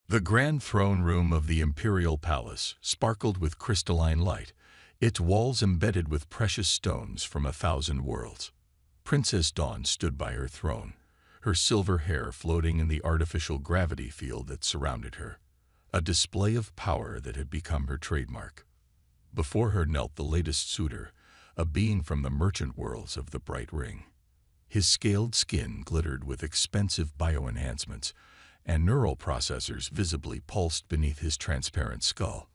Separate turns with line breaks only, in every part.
The grand throne room of the imperial palace sparkled with crystalline light, its walls embedded with precious stones from 1,000 worlds. Princess Dawn stood by her throne, her silver hair floating in the artificial gravity field that surrounded her, a display of power that had become her trademark. Before her knelt the latest suitor, a being from the merchant worlds of the Bright Ring. His scaled skin glittered with expensive bioenhancements, and neural processors visibly pulsed beneath his transparent skull.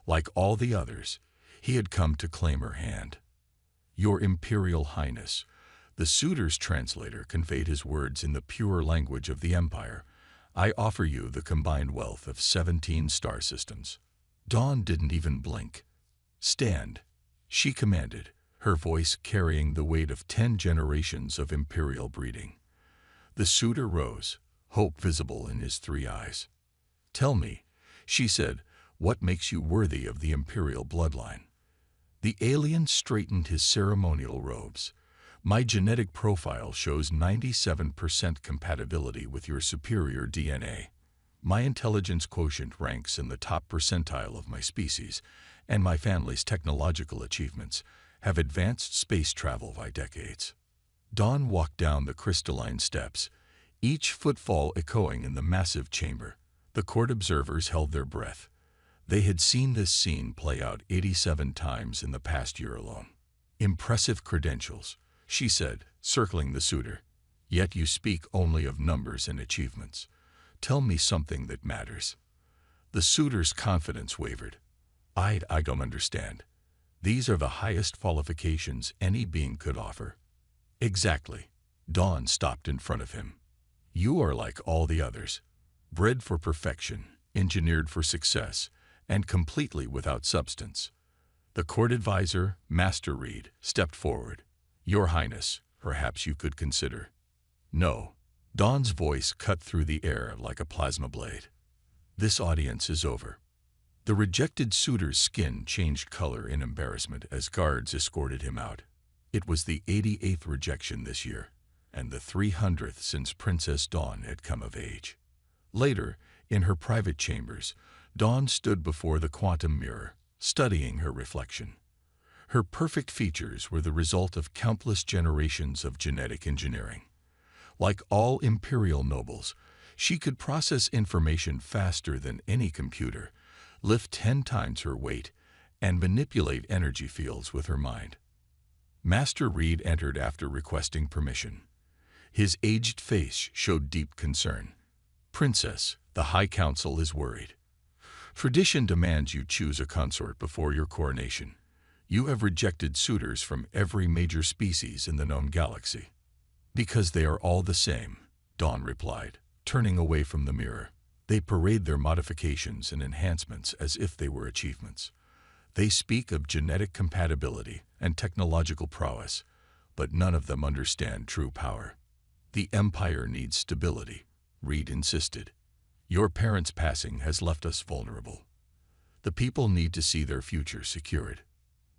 Like all the others, he had come to claim her hand. "Your Imperial Highness," the suitor's translator conveyed his words in the pure language of the Empire, "I offer you the combined wealth of 17 star systems." Dawn didn't even blink. "Stand," she commanded, her voice carrying the weight of 10 generations of imperial breeding. The suitor rose, hope visible in his 3 eyes. "Tell me," she said, "what makes you worthy of the imperial bloodline?" The alien straightened his ceremonial robes. "My genetic profile shows 97% compatibility with your superior DNA. My intelligence quotient ranks in the top percentile of my species, and my family's technological achievements have advanced space travel by decades." Dawn walked down the crystalline steps, each footfall echoing in the massive chamber. The court observers held their breath. They had seen this scene play out 87 times in the past year alone. "Impressive credentials," she said, circling the suitor. "Yet you speak only of numbers and achievements. Tell me something that matters." The suitor's confidence wavered. I don't understand. These are the highest qualifications any being could offer." "Exactly." Dawn stopped in front of him. "You are like all the others, bred for perfection, engineered for success, and completely without substance." The court advisor, Master Reed, stepped forward. "Your Highness, perhaps you could consider." "No." Dawn's voice cut through the air like a plasma blade. "This audience is over." The rejected suitor's skin changed color in embarrassment as guards escorted him out. It was the 88th rejection this year, and the 300th since Princess Dawn had come of age. Later, in her private chambers, Dawn stood before the quantum mirror, studying her reflection. Her perfect features were the result of countless generations of genetic engineering. Like all imperial nobles, she could process information faster than any computer, lift 10 times her weight, and manipulate energy fields with her mind. Master Reed entered after requesting permission. His aged face showed deep concern. "Princess, the High Council is worried. Tradition demands you choose a consort before your coronation. You have rejected suitors from every major species in the known galaxy." "Because they are all the same," Dawn replied, turning away from the mirror. "They parade their modifications and enhancements as if they were achievements. They speak of genetic compatibility and technological prowess, but none of them understand true power." "The Empire needs stability," Reed insisted. "Your parents' passing has left us vulnerable. The people need to see their future secured."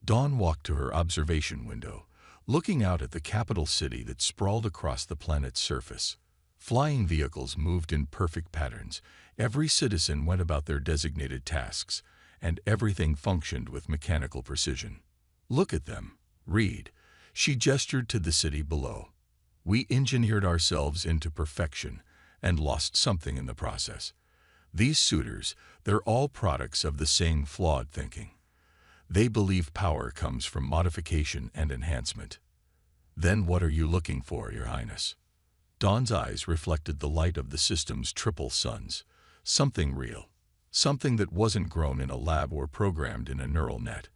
Dawn walked to her observation window, looking out at the capital city that sprawled across the planet's surface. Flying vehicles moved in perfect patterns, every citizen went about their designated tasks, and everything functioned with mechanical precision. "Look at them, Reed." She gestured to the city below. "We engineered ourselves into perfection and lost something in the process. These suitors, they're all products of the same flawed thinking. They believe power comes from modification and enhancement." "Then what are you looking for, Your Highness?" Dawn's eyes reflected the light of the system's triple suns. "Something real. Something that wasn't grown in a lab or programmed in a neural net.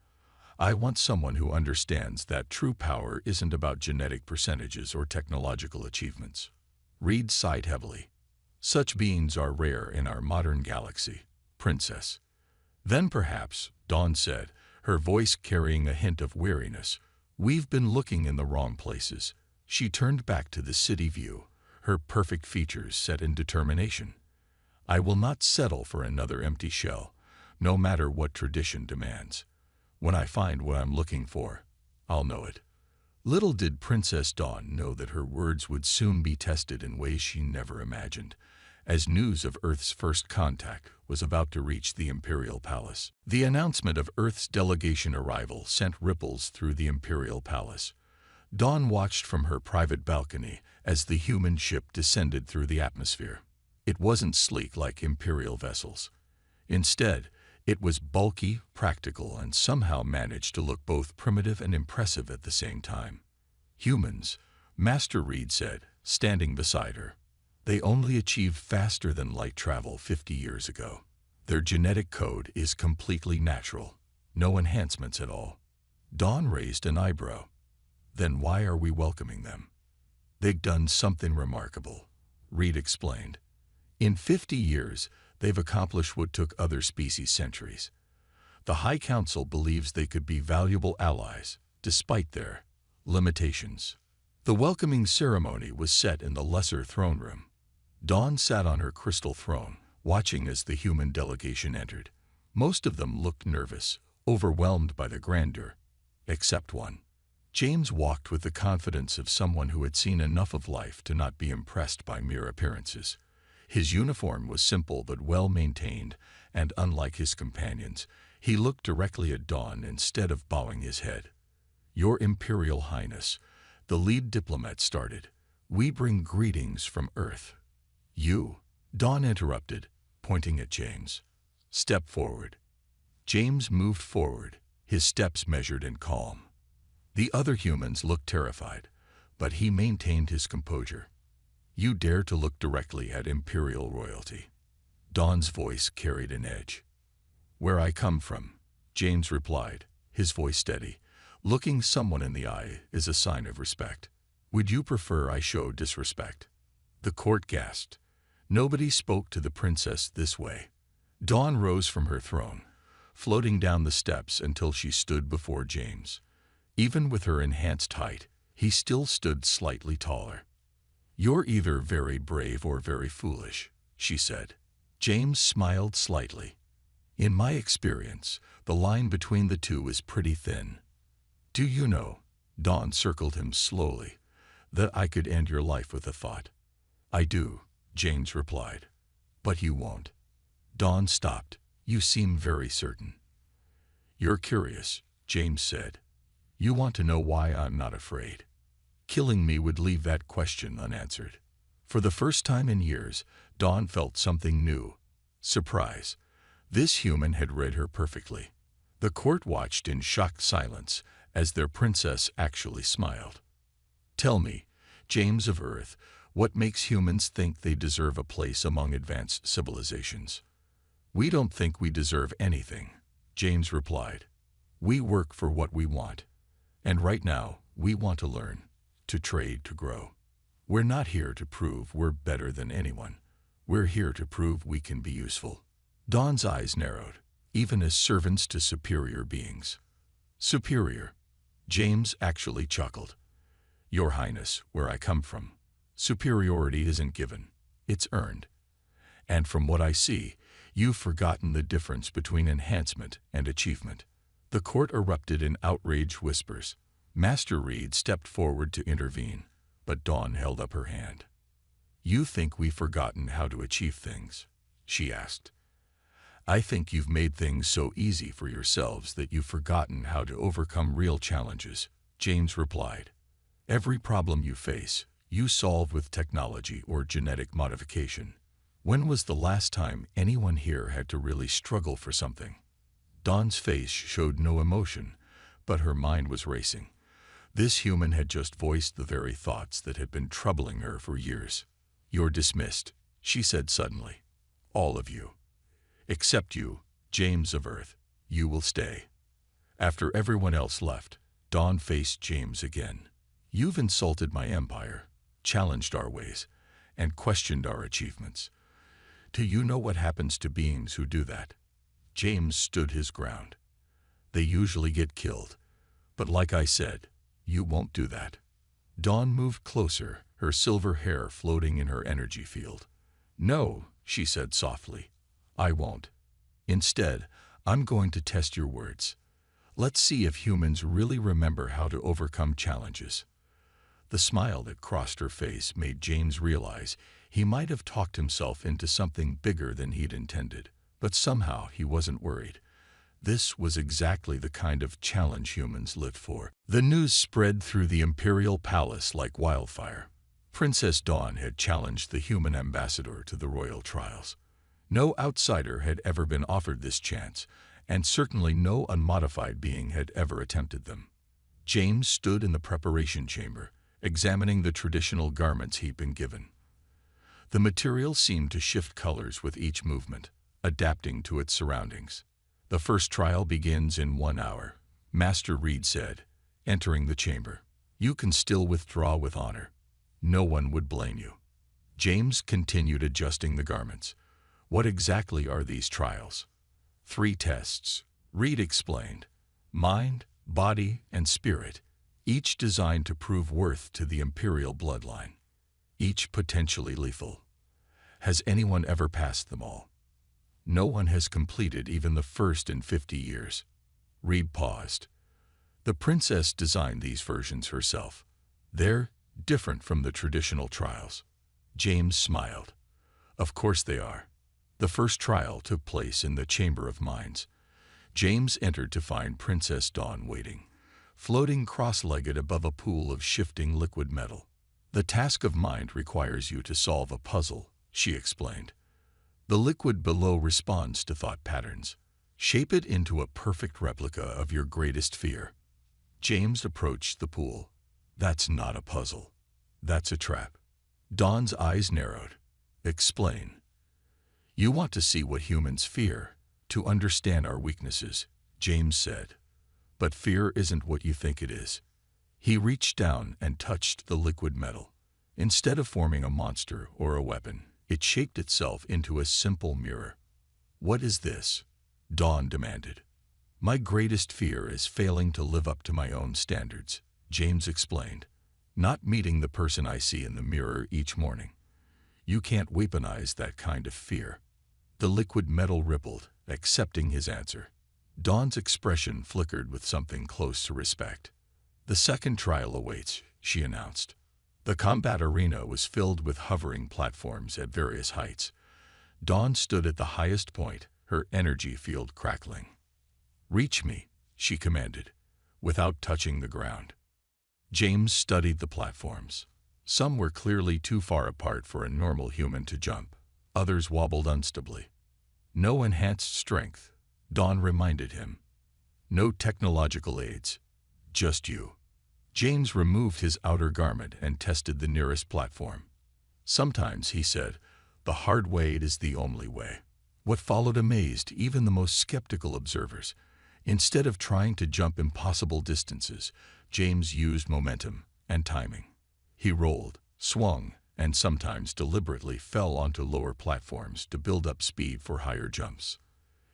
I want someone who understands that true power isn't about genetic percentages or technological achievements." Reed sighed heavily. "Such beings are rare in our modern galaxy, Princess." "Then perhaps," Dawn said, her voice carrying a hint of weariness, "we've been looking in the wrong places." She turned back to the city view, her perfect features set in determination. "I will not settle for another empty shell, no matter what tradition demands. When I find what I'm looking for, I'll know it." Little did Princess Dawn know that her words would soon be tested in ways she never imagined. as news of Earth's first contact was about to reach the Imperial Palace. The announcement of Earth's delegation arrival sent ripples through the Imperial Palace. Dawn watched from her private balcony as the human ship descended through the atmosphere. It wasn't sleek like Imperial vessels. Instead, it was bulky, practical, and somehow managed to look both primitive and impressive at the same time. Humans, Master Reed said, standing beside her. They only achieved faster than light travel 50 years ago. Their genetic code is completely natural. No enhancements at all. Dawn raised an eyebrow. Then why are we welcoming them? They've done something remarkable, Reed explained. In 50 years, they've accomplished what took other species centuries. The High Council believes they could be valuable allies, despite their limitations. The welcoming ceremony was set in the lesser throne room. Dawn sat on her crystal throne, watching as the human delegation entered. Most of them looked nervous, overwhelmed by the grandeur, except one. James walked with the confidence of someone who had seen enough of life to not be impressed by mere appearances. His uniform was simple but well-maintained, and unlike his companions, he looked directly at Dawn instead of bowing his head. "Your Imperial Highness," the lead diplomat started, "we bring greetings from Earth." "You," Dawn interrupted, pointing at James. "Step forward." James moved forward, his steps measured and calm. The other humans looked terrified, but he maintained his composure. "You dare to look directly at Imperial royalty." Dawn's voice carried an edge. "Where I come from," James replied, his voice steady. "Looking someone in the eye is a sign of respect. Would you prefer I show disrespect?" The court gasped. Nobody spoke to the princess this way. Dawn rose from her throne, floating down the steps until she stood before James. Even with her enhanced height, he still stood slightly taller. "You're either very brave or very foolish," she said. James smiled slightly. "In my experience, the line between the two is pretty thin. Do you know," Dawn circled him slowly, "that I could end your life with a thought?" "I do," James replied. "But you won't." Dawn stopped. "You seem very certain." "You're curious," James said. "You want to know why I'm not afraid." Killing me would leave that question unanswered. For the first time in years, Dawn felt something new. Surprise. This human had read her perfectly. The court watched in shocked silence as their princess actually smiled. "Tell me, James of Earth, what makes humans think they deserve a place among advanced civilizations?" "We don't think we deserve anything," James replied. "We work for what we want. And right now, we want to learn, to trade, to grow. We're not here to prove we're better than anyone. We're here to prove we can be useful." Dawn's eyes narrowed, "even as servants to superior beings." "Superior?" James actually chuckled. "Your Highness, where I come from, superiority isn't given, it's earned. And from what I see, you've forgotten the difference between enhancement and achievement." The court erupted in outraged whispers. Master Reed stepped forward to intervene, but Dawn held up her hand. "You think we've forgotten how to achieve things?" she asked. "I think you've made things so easy for yourselves that you've forgotten how to overcome real challenges," James replied. "Every problem you face, you solve with technology or genetic modification. When was the last time anyone here had to really struggle for something?" Dawn's face showed no emotion, but her mind was racing. This human had just voiced the very thoughts that had been troubling her for years. "You're dismissed," she said suddenly. "All of you. Except you, James of Earth. You will stay." After everyone else left, Dawn faced James again. "You've insulted my empire, challenged our ways, and questioned our achievements. Do you know what happens to beings who do that?" James stood his ground. "They usually get killed. But like I said, you won't do that." Dawn moved closer, her silver hair floating in her energy field. "No," she said softly, "I won't. Instead, I'm going to test your words. Let's see if humans really remember how to overcome challenges." The smile that crossed her face made James realize He might have talked himself into something bigger than he'd intended, but somehow he wasn't worried. This was exactly the kind of challenge humans lived for. The news spread through the imperial palace like wildfire. Princess Dawn had challenged the human ambassador to the royal trials. No outsider had ever been offered this chance, and certainly no unmodified being had ever attempted them. James stood in the preparation chamber, examining the traditional garments he'd been given. The material seemed to shift colors with each movement, adapting to its surroundings. "The first trial begins in 1 hour," Master Reed said, entering the chamber. "You can still withdraw with honor. No one would blame you." James continued adjusting the garments. "What exactly are these trials?" "3 tests," Reed explained. "Mind, body, and spirit, each designed to prove worth to the imperial bloodline. Each potentially lethal. Has anyone ever passed them all?" "No one has completed even the first in 50 years. Reed paused. "The princess designed these versions herself. They're different from the traditional trials." James smiled. "Of course they are." The first trial took place in the Chamber of Minds. James entered to find Princess Dawn waiting, floating cross-legged above a pool of shifting liquid metal. "The task of mind requires you to solve a puzzle," she explained. "The liquid below responds to thought patterns. Shape it into a perfect replica of your greatest fear." James approached the pool. "That's not a puzzle. That's a trap." Dawn's eyes narrowed. "Explain." "You want to see what humans fear, to understand our weaknesses," James said. "But fear isn't what you think it is." He reached down and touched the liquid metal. Instead of forming a monster or a weapon, it shaped itself into a simple mirror. "What is this?" Dawn demanded. "My greatest fear is failing to live up to my own standards," James explained. "Not meeting the person I see in the mirror each morning. You can't weaponize that kind of fear." The liquid metal rippled, accepting his answer. Dawn's expression flickered with something close to respect. "The second trial awaits," she announced. The combat arena was filled with hovering platforms at various heights. Dawn stood at the highest point, her energy field crackling. "Reach me," she commanded, without touching the ground. James studied the platforms. Some were clearly too far apart for a normal human to jump. Others wobbled unstably. "No enhanced strength," Dawn reminded him. "No technological aids. Just you." James removed his outer garment and tested the nearest platform. "Sometimes," he said, "the hard way is the only way." What followed amazed even the most skeptical observers. Instead of trying to jump impossible distances, James used momentum and timing. He rolled, swung, and sometimes deliberately fell onto lower platforms to build up speed for higher jumps.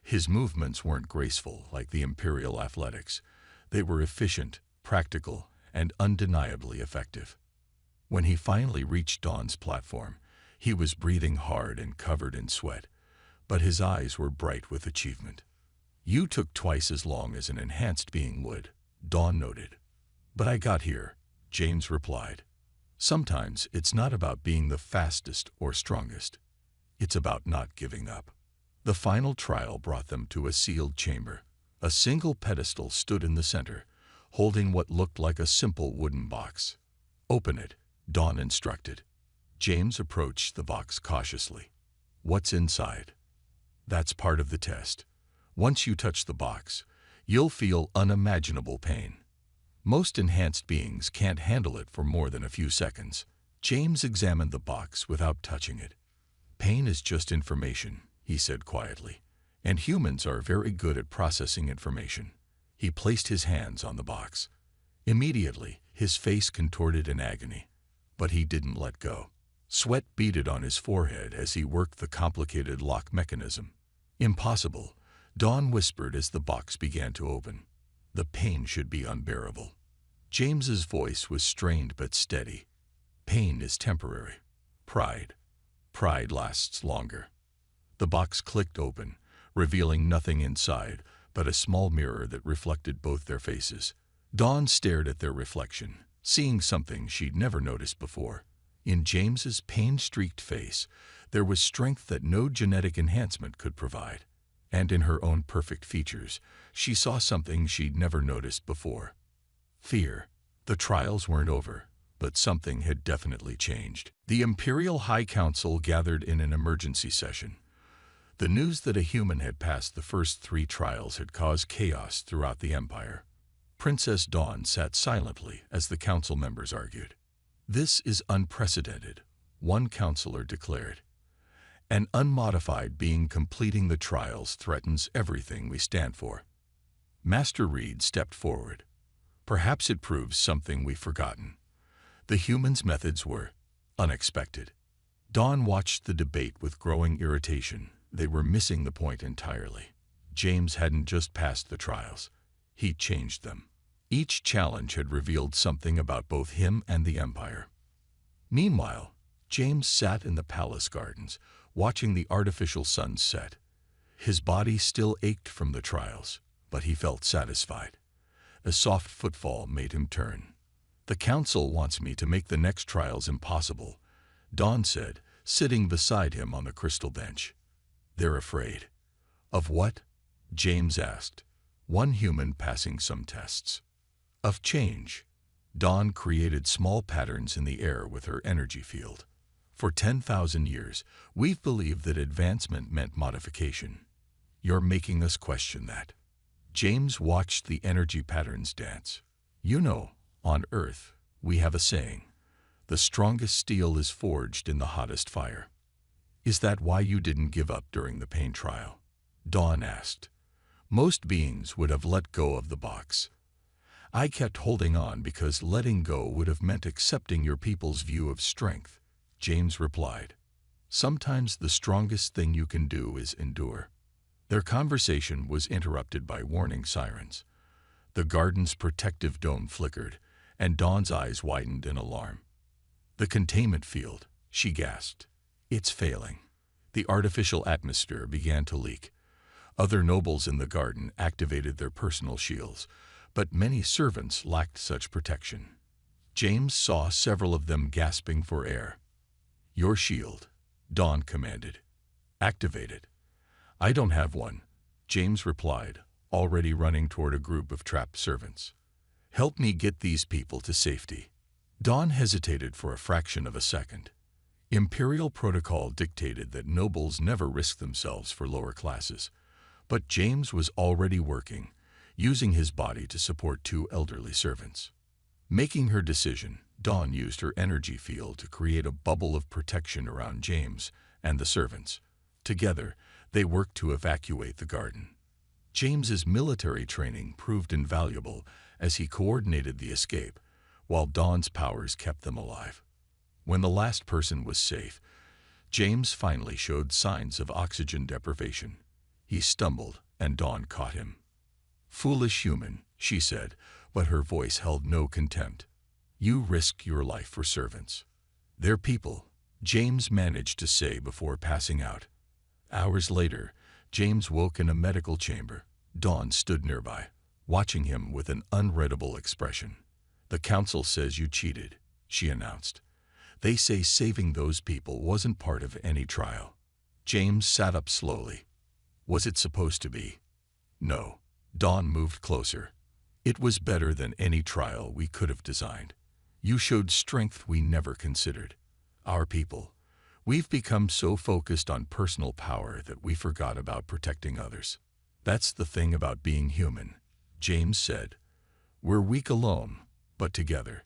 His movements weren't graceful like the imperial athletics. They were efficient, practical, and undeniably effective. When he finally reached Dawn's platform, he was breathing hard and covered in sweat, but his eyes were bright with achievement. "You took twice as long as an enhanced being would," Dawn noted. "But I got here," James replied. "Sometimes it's not about being the fastest or strongest. It's about not giving up." The final trial brought them to a sealed chamber. A single pedestal stood in the center, holding what looked like a simple wooden box. "Open it," Dawn instructed. James approached the box cautiously. "What's inside?" "That's part of the test. Once you touch the box, you'll feel unimaginable pain. Most enhanced beings can't handle it for more than a few seconds." James examined the box without touching it. "Pain is just information," he said quietly, "and humans are very good at processing information." He placed his hands on the box. Immediately, his face contorted in agony, but he didn't let go. Sweat beaded on his forehead as he worked the complicated lock mechanism. "Impossible," Dawn whispered as the box began to open. "The pain should be unbearable." James's voice was strained but steady. "Pain is temporary. Pride lasts longer." The box clicked open, revealing nothing inside but a small mirror that reflected both their faces. Dawn stared at their reflection, seeing something she'd never noticed before. In James's pain-streaked face, there was strength that no genetic enhancement could provide. And in her own perfect features, she saw something she'd never noticed before. Fear. The trials weren't over, but something had definitely changed. The Imperial High Council gathered in an emergency session. The news that a human had passed the first 3 trials had caused chaos throughout the Empire. Princess Dawn sat silently as the council members argued. "This is unprecedented," one counselor declared. "An unmodified being completing the trials threatens everything we stand for." Master Reed stepped forward. "Perhaps it proves something we've forgotten. The humans' methods were unexpected." Dawn watched the debate with growing irritation. They were missing the point entirely. James hadn't just passed the trials. He'd changed them. Each challenge had revealed something about both him and the Empire. Meanwhile, James sat in the palace gardens, watching the artificial sun set. His body still ached from the trials, but he felt satisfied. A soft footfall made him turn. "The council wants me to make the next trials impossible," Dawn said, sitting beside him on the crystal bench. "They're afraid." "Of what?" James asked. "One human passing some tests." "Of change." Dawn created small patterns in the air with her energy field. "For 10,000 years, we've believed that advancement meant modification. You're making us question that." James watched the energy patterns dance. "You know, on Earth, we have a saying, 'The strongest steel is forged in the hottest fire.' Is that why you didn't give up during the pain trial?" Dawn asked. "Most beings would have let go of the box. I kept holding on because letting go would have meant accepting your people's view of strength," James replied. "Sometimes the strongest thing you can do is endure." Their conversation was interrupted by warning sirens. The garden's protective dome flickered, and Dawn's eyes widened in alarm. "The containment field," she gasped. "It's failing." The artificial atmosphere began to leak. Other nobles in the garden activated their personal shields, but many servants lacked such protection. James saw several of them gasping for air. "Your shield," Dawn commanded. "Activate it." "I don't have one," James replied, already running toward a group of trapped servants. "Help me get these people to safety." Dawn hesitated for a fraction of a second. Imperial protocol dictated that nobles never risk themselves for lower classes, but James was already working, using his body to support 2 elderly servants. Making her decision, Dawn used her energy field to create a bubble of protection around James and the servants. Together, they worked to evacuate the garden. James's military training proved invaluable as he coordinated the escape, while Dawn's powers kept them alive. When the last person was safe, James finally showed signs of oxygen deprivation. He stumbled, and Dawn caught him. "Foolish human," she said, but her voice held no contempt. "You risk your life for servants. They're people," James managed to say before passing out. Hours later, James woke in a medical chamber. Dawn stood nearby, watching him with an unreadable expression. "The council says you cheated," she announced. "They say saving those people wasn't part of any trial." James sat up slowly. "Was it supposed to be?" "No." Dawn moved closer. "It was better than any trial we could have designed. You showed strength we never considered. Our people, we've become so focused on personal power that we forgot about protecting others. That's the thing about being human," James said. "We're weak alone, but together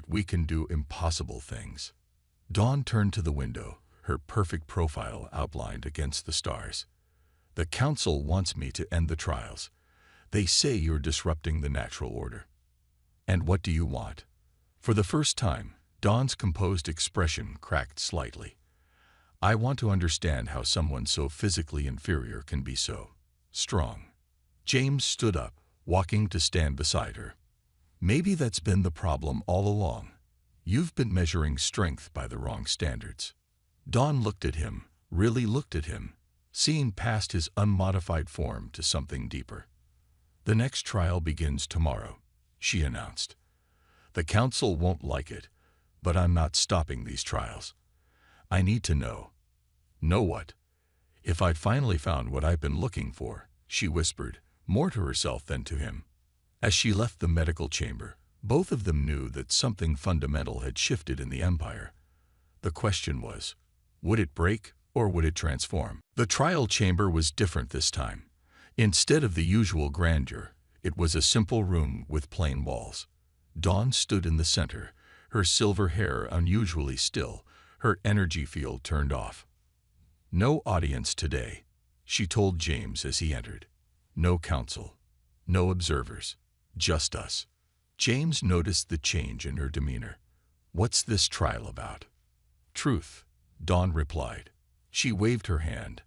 we can do impossible things." Dawn turned to the window, her perfect profile outlined against the stars. "The council wants me to end the trials. They say you're disrupting the natural order." "And what do you want?" For the first time, Dawn's composed expression cracked slightly. "I want to understand how someone so physically inferior can be so strong." James stood up, walking to stand beside her. "Maybe that's been the problem all along. You've been measuring strength by the wrong standards." Dawn looked at him, really looked at him, seeing past his unmodified form to something deeper. "The next trial begins tomorrow," she announced. "The council won't like it, But I'm not stopping these trials. I need to know. Know what? If I'd finally found what I've been looking for, she whispered, more to herself than to him. As she left the medical chamber, both of them knew that something fundamental had shifted in the Empire. The question was, would it break or would it transform? The trial chamber was different this time. Instead of the usual grandeur, it was a simple room with plain walls. Dawn stood in the center, her silver hair unusually still, her energy field turned off. No audience today, she told James as he entered. No council, no observers, just us. James noticed the change in her demeanor. What's this trial about? Truth, Dawn replied. She waved her hand,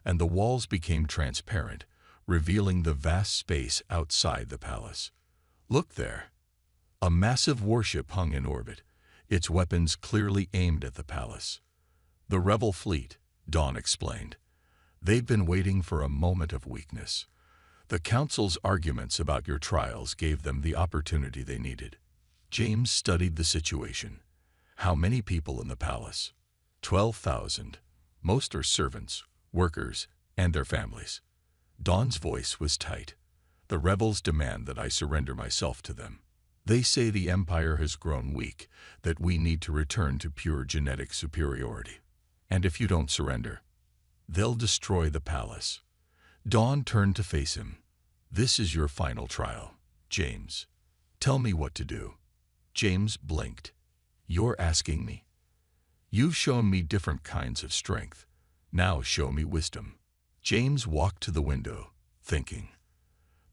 and the walls became transparent, revealing the vast space outside the palace. Look there. A massive warship hung in orbit, its weapons clearly aimed at the palace. The rebel fleet, Dawn explained. They've been waiting for a moment of weakness. The council's arguments about your trials gave them the opportunity they needed. James studied the situation. How many people in the palace? 12,000. Most are servants, workers, and their families. Dawn's voice was tight. The rebels demand that I surrender myself to them. They say the Empire has grown weak, that we need to return to pure genetic superiority. And if you don't surrender, they'll destroy the palace. Dawn turned to face him. This is your final trial, James. Tell me what to do. James blinked. You're asking me? You've shown me different kinds of strength. Now show me wisdom. James walked to the window, thinking.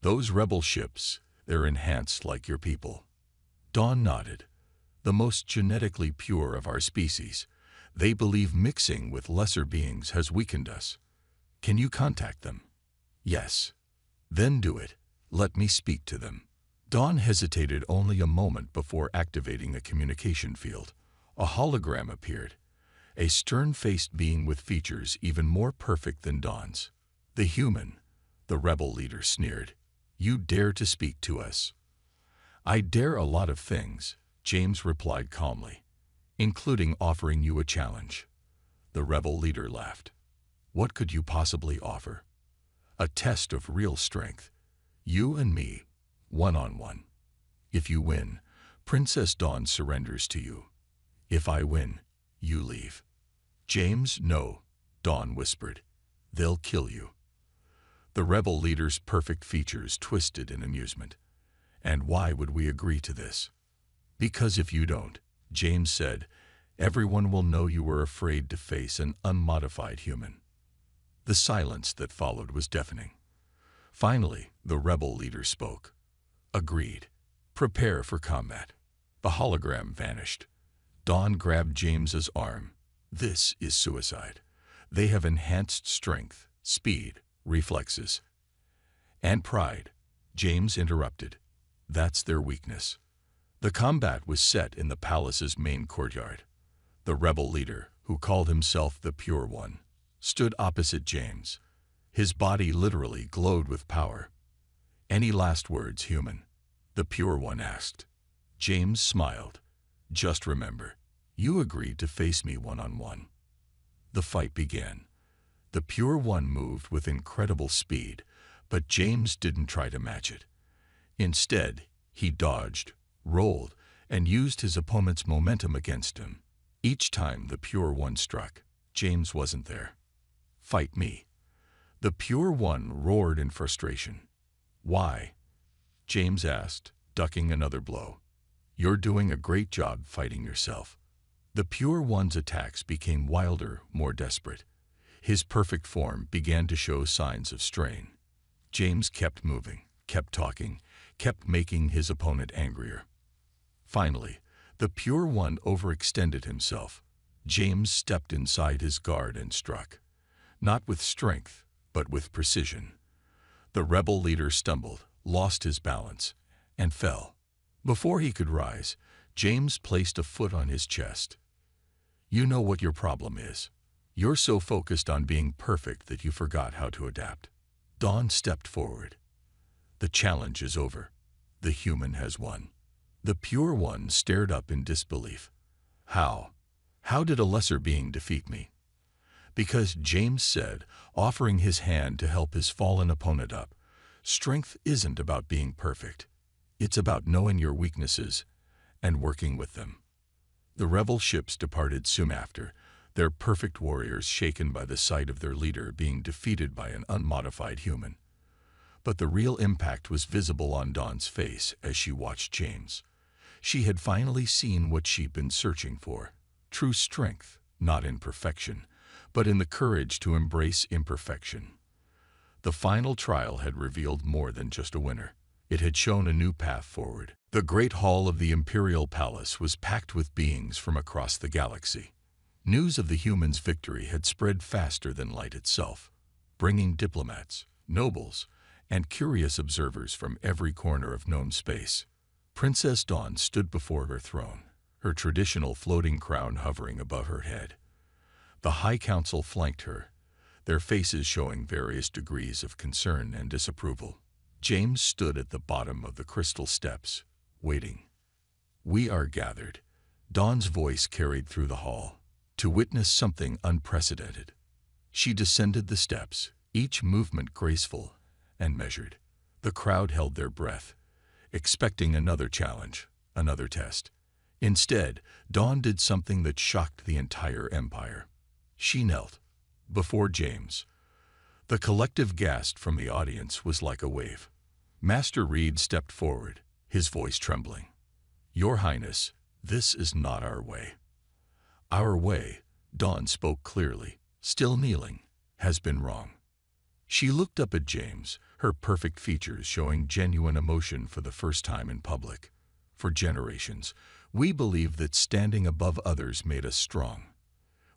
Those rebel ships, they're enhanced like your people. Dawn nodded. The most genetically pure of our species. They believe mixing with lesser beings has weakened us. Can you contact them? Yes. Then do it. Let me speak to them. Dawn hesitated only a moment before activating a communication field. A hologram appeared. A stern-faced being with features even more perfect than Dawn's. The human, the rebel leader sneered. You dare to speak to us? I dare a lot of things, James replied calmly, including offering you a challenge. The rebel leader laughed. What could you possibly offer? A test of real strength. You and me, one-on-one. If you win, Princess Dawn surrenders to you. If I win, you leave. James, no, Dawn whispered. They'll kill you. The rebel leader's perfect features twisted in amusement. And why would we agree to this? Because if you don't, James said, everyone will know you were afraid to face an unmodified human. The silence that followed was deafening. Finally, the rebel leader spoke. Agreed. Prepare for combat. The hologram vanished. Dawn grabbed James's arm. This is suicide. They have enhanced strength, speed, reflexes, and pride. James interrupted. That's their weakness. The combat was set in the palace's main courtyard. The rebel leader, who called himself the Pure One, stood opposite James. His body literally glowed with power. Any last words, human? The Pure One asked. James smiled. Just remember, you agreed to face me one-on-one. The fight began. The Pure One moved with incredible speed, but James didn't try to match it. Instead, he dodged, rolled, and used his opponent's momentum against him. Each time the Pure One struck, James wasn't there. Fight me. The Pure One roared in frustration. Why? James asked, ducking another blow. You're doing a great job fighting yourself. The Pure One's attacks became wilder, more desperate. His perfect form began to show signs of strain. James kept moving, kept talking, kept making his opponent angrier. Finally, the Pure One overextended himself. James stepped inside his guard and struck. Not with strength, but with precision. The rebel leader stumbled, lost his balance, and fell. Before he could rise, James placed a foot on his chest. You know what your problem is. You're so focused on being perfect that you forgot how to adapt. Dawn stepped forward. The challenge is over. The human has won. The Pure One stared up in disbelief. How? How did a lesser being defeat me? Because James said, offering his hand to help his fallen opponent up, strength isn't about being perfect. It's about knowing your weaknesses and working with them. The rebel ships departed soon after, their perfect warriors shaken by the sight of their leader being defeated by an unmodified human. But the real impact was visible on Dawn's face as she watched James. She had finally seen what she'd been searching for: true strength, not in perfection, but in the courage to embrace imperfection. The final trial had revealed more than just a winner. It had shown a new path forward. The great hall of the Imperial Palace was packed with beings from across the galaxy. News of the humans' victory had spread faster than light itself, bringing diplomats, nobles, and curious observers from every corner of known space. Princess Dawn stood before her throne, her traditional floating crown hovering above her head. The High Council flanked her, their faces showing various degrees of concern and disapproval. James stood at the bottom of the crystal steps, waiting. "We are gathered," Dawn's voice carried through the hall, "to witness something unprecedented." She descended the steps, each movement graceful and measured. The crowd held their breath, expecting another challenge, another test. Instead, Dawn did something that shocked the entire empire. She knelt before James. The collective gasp from the audience was like a wave. Master Reed stepped forward, his voice trembling. "Your Highness, this is not our way." "Our way," Dawn spoke clearly, still kneeling, "has been wrong." She looked up at James, her perfect features showing genuine emotion for the first time in public. "For generations, we believed that standing above others made us strong.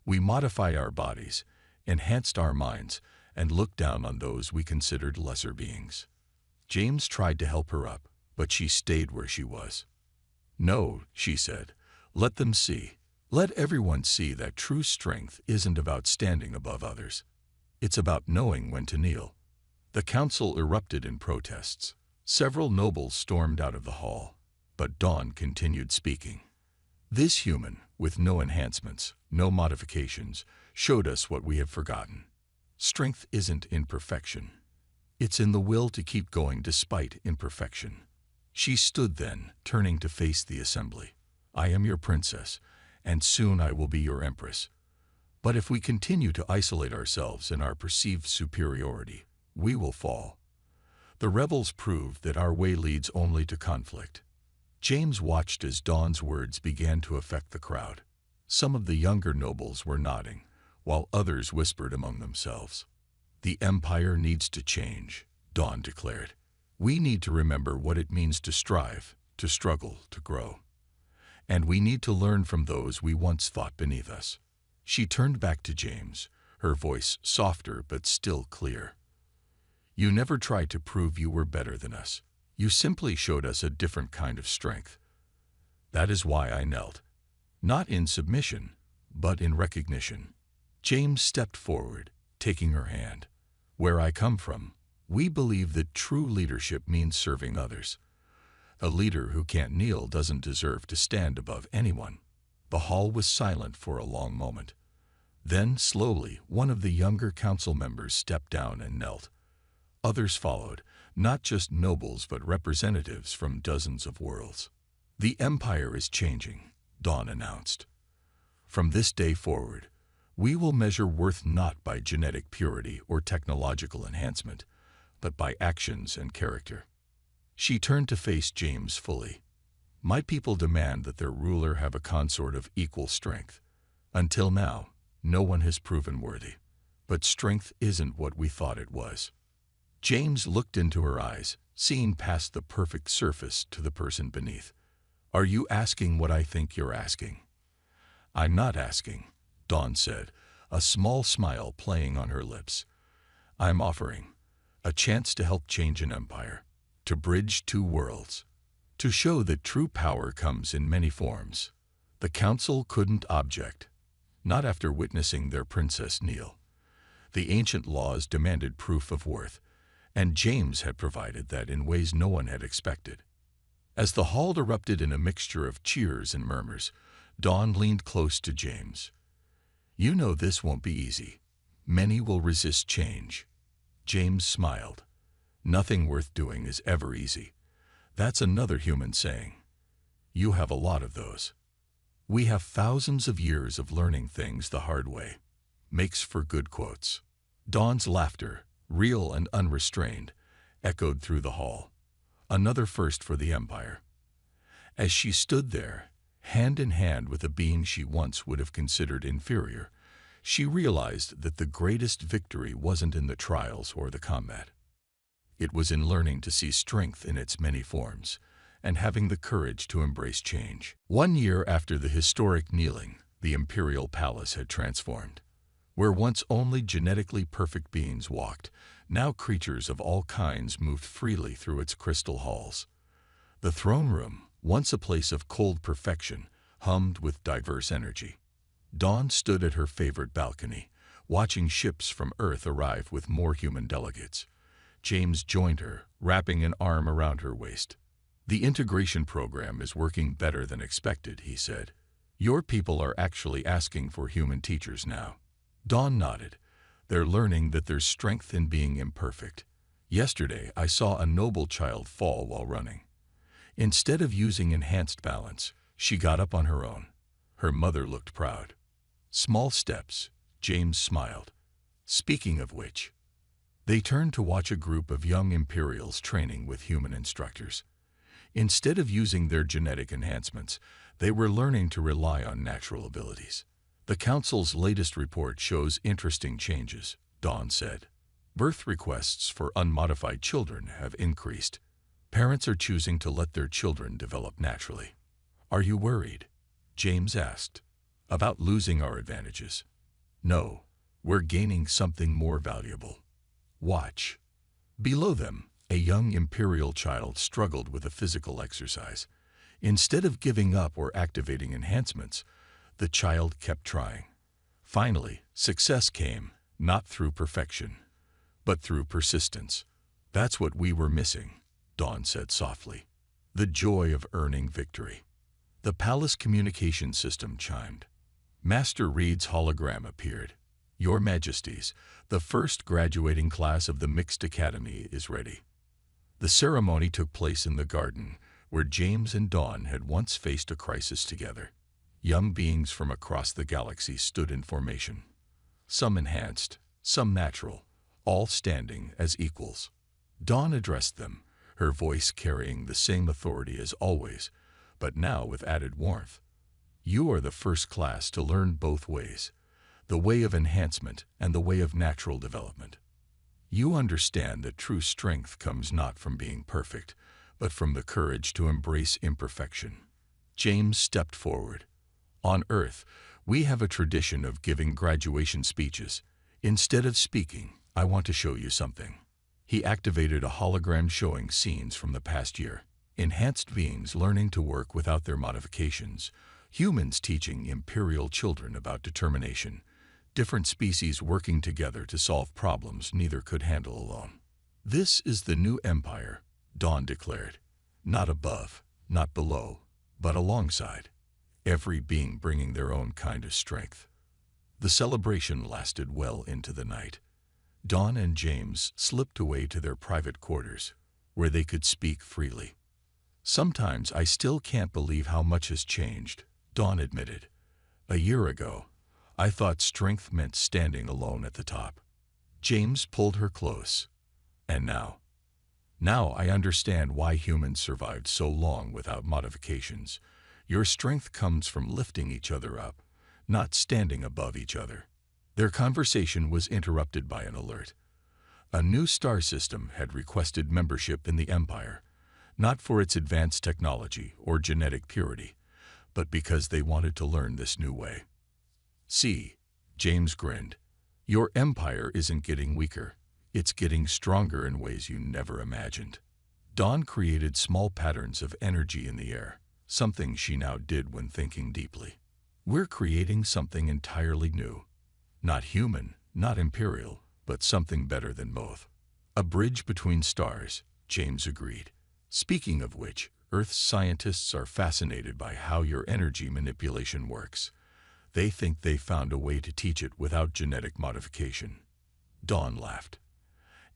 We modified our bodies, enhanced our minds, and looked down on those we considered lesser beings." James tried to help her up, but she stayed where she was. "No," she said, "let them see. Let everyone see that true strength isn't about standing above others. It's about knowing when to kneel." The council erupted in protests. Several nobles stormed out of the hall, but Dawn continued speaking. "This human, with no enhancements, no modifications, showed us what we have forgotten. Strength isn't in perfection. It's in the will to keep going despite imperfection." She stood then, turning to face the assembly. "I am your princess, and soon I will be your empress. But if we continue to isolate ourselves in our perceived superiority, we will fall. The rebels proved that our way leads only to conflict." James watched as Dawn's words began to affect the crowd. Some of the younger nobles were nodding, while others whispered among themselves. "The empire needs to change," Dawn declared. "We need to remember what it means to strive, to struggle, to grow. And we need to learn from those we once thought beneath us." She turned back to James, her voice softer but still clear. "You never tried to prove you were better than us. You simply showed us a different kind of strength. That is why I knelt. Not in submission, but in recognition." James stepped forward, taking her hand. "Where I come from, we believe that true leadership means serving others. A leader who can't kneel doesn't deserve to stand above anyone." The hall was silent for a long moment. Then, slowly, one of the younger council members stepped down and knelt. Others followed, not just nobles but representatives from dozens of worlds. "The empire is changing," Dawn announced. "From this day forward, we will measure worth not by genetic purity or technological enhancement, but by actions and character." She turned to face James fully. "My people demand that their ruler have a consort of equal strength. Until now, no one has proven worthy. But strength isn't what we thought it was." James looked into her eyes, seeing past the perfect surface to the person beneath. "Are you asking what I think you're asking?" "I'm not asking," Dawn said, a small smile playing on her lips. "I'm offering a chance to help change an empire, to bridge two worlds, to show that true power comes in many forms." The council couldn't object, not after witnessing their princess kneel. The ancient laws demanded proof of worth, and James had provided that in ways no one had expected. As the hall erupted in a mixture of cheers and murmurs, Dawn leaned close to James. You know this won't be easy. Many will resist change. James smiled. Nothing worth doing is ever easy. That's another human saying. You have a lot of those. We have thousands of years of learning things the hard way. Makes for good quotes. Dawn's laughter, real and unrestrained, echoed through the hall. Another first for the Empire. As she stood there, hand in hand with a being she once would have considered inferior, she realized that the greatest victory wasn't in the trials or the combat. It was in learning to see strength in its many forms, and having the courage to embrace change. 1 year after the historic kneeling, the imperial palace had transformed. Where once only genetically perfect beings walked, now creatures of all kinds moved freely through its crystal halls. The throne room, once a place of cold perfection, hummed with diverse energy. Dawn stood at her favorite balcony, watching ships from Earth arrive with more human delegates. James joined her, wrapping an arm around her waist. The integration program is working better than expected, he said. Your people are actually asking for human teachers now. Dawn nodded. They're learning that there's strength in being imperfect. Yesterday, I saw a noble child fall while running. Instead of using enhanced balance, she got up on her own. Her mother looked proud. Small steps, James smiled. Speaking of which, they turned to watch a group of young Imperials training with human instructors. Instead of using their genetic enhancements, they were learning to rely on natural abilities. The Council's latest report shows interesting changes, Dawn said. Birth requests for unmodified children have increased. Parents are choosing to let their children develop naturally. Are you worried? James asked. About losing our advantages? No, we're gaining something more valuable. Watch. Below them, a young Imperial child struggled with a physical exercise. Instead of giving up or activating enhancements, the child kept trying. Finally, success came, not through perfection, but through persistence. That's what we were missing, Dawn said softly. The joy of earning victory. The palace communication system chimed. Master Reed's hologram appeared. Your Majesties, the first graduating class of the Mixed Academy is ready. The ceremony took place in the garden, where James and Dawn had once faced a crisis together. Young beings from across the galaxy stood in formation. Some enhanced, some natural, all standing as equals. Dawn addressed them, her voice carrying the same authority as always, but now with added warmth. You are the first class to learn both ways, the way of enhancement and the way of natural development. You understand that true strength comes not from being perfect, but from the courage to embrace imperfection. James stepped forward. On Earth, we have a tradition of giving graduation speeches. Instead of speaking, I want to show you something. He activated a hologram showing scenes from the past year. Enhanced beings learning to work without their modifications. Humans teaching Imperial children about determination. Different species working together to solve problems neither could handle alone. This is the new empire, Dawn declared. Not above, not below, but alongside. Every being bringing their own kind of strength. The celebration lasted well into the night. Dawn and James slipped away to their private quarters, where they could speak freely. Sometimes I still can't believe how much has changed, Dawn admitted. A year ago, I thought strength meant standing alone at the top. James pulled her close. And now? Now I understand why humans survived so long without modifications. Your strength comes from lifting each other up, not standing above each other. Their conversation was interrupted by an alert. A new star system had requested membership in the Empire, not for its advanced technology or genetic purity, but because they wanted to learn this new way. See, James grinned. Your empire isn't getting weaker. It's getting stronger in ways you never imagined. Dawn created small patterns of energy in the air, something she now did when thinking deeply. We're creating something entirely new. Not human, not imperial, but something better than both. A bridge between stars, James agreed. Speaking of which, Earth's scientists are fascinated by how your energy manipulation works. They think they found a way to teach it without genetic modification. Dawn laughed.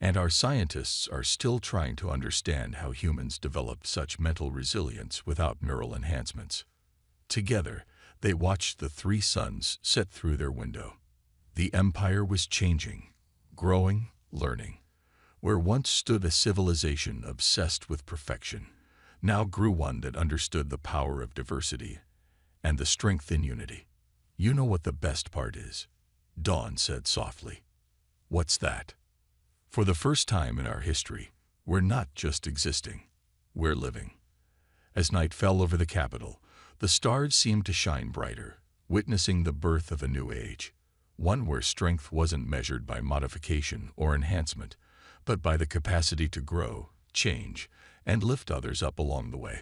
And our scientists are still trying to understand how humans developed such mental resilience without neural enhancements. Together, they watched the three suns set through their window. The empire was changing, growing, learning. Where once stood a civilization obsessed with perfection, now grew one that understood the power of diversity and the strength in unity. You know what the best part is? Dawn said softly. What's that? For the first time in our history, we're not just existing, we're living. As night fell over the capital, the stars seemed to shine brighter, witnessing the birth of a new age, one where strength wasn't measured by modification or enhancement, but by the capacity to grow, change, and lift others up along the way.